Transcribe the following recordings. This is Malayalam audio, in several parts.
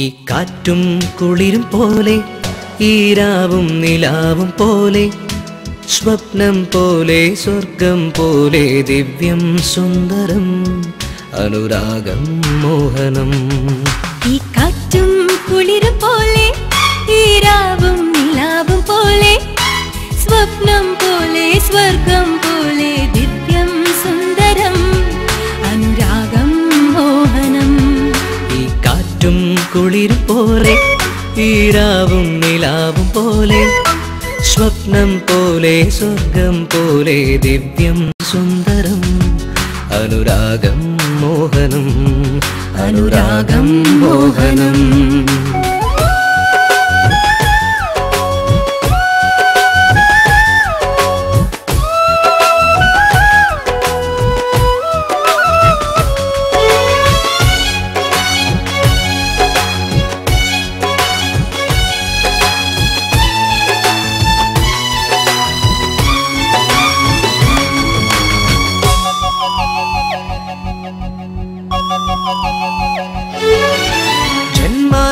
ഈ കാറ്റും കുളിരും പോലെ ഈരാവും നിലാവും പോലെ സ്വപ്നം പോലെ സ്വർഗം പോലെ ദിവ്യം സുന്ദരം അനുരാഗം മോഹനം. ഈ കാറ്റും കുളിരും പോലെ ഈരാവും നിലാവും പോലെ സ്വപ്നം പോലെ സ്വർഗം പോലെ ദിവ്യം സുന്ദരം അനുരാഗം മോഹനം. ഈ കാറ്റും കുളിരും പോലെ ഈരാവും നിലാവും പോലെ സ്വപ്നം പോലെ സ്വർഗം പോലെ ദിവ്യം സുന്ദരം അനുരാഗം മോഹനം അനുരാഗം മോഹനം.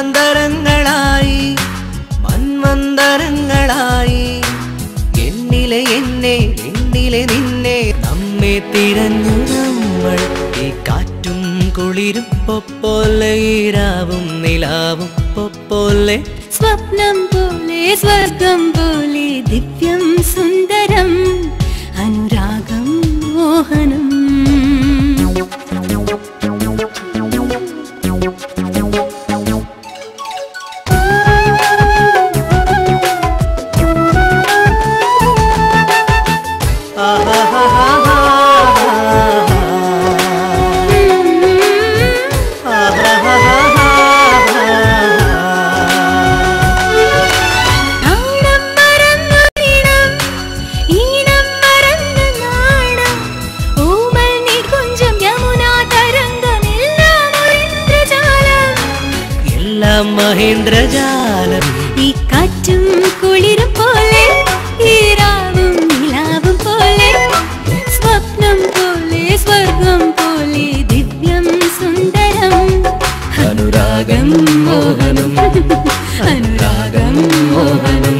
ജന്മാന്തരങ്ങളായി മന്വന്തരങ്ങളായി എന്നിലെ എന്നെ എന്നിലെ നിന്നെ നമ്മെ തിരഞ്ഞു നമ്മൾ. ഈ കാറ്റും കുളിരും പോലെ ഈരാവും നിലാവും പോലെ സ്വപ്നം പോലെ സ്വർഗം പോലെ ദിവ്യം സുന്ദരം അനുരാഗം മോഹനം. മഹേന്ദ്രജാലം. ഈ കാറ്റും കുളിരും പോലെ ഈരാവും നിലാവും പോലെ സ്വപ്നം പോലെ സ്വർഗം പോലെ ദിവ്യം സുന്ദരം അനുരാഗം മോഹനം അനുരാഗം മോഹനം.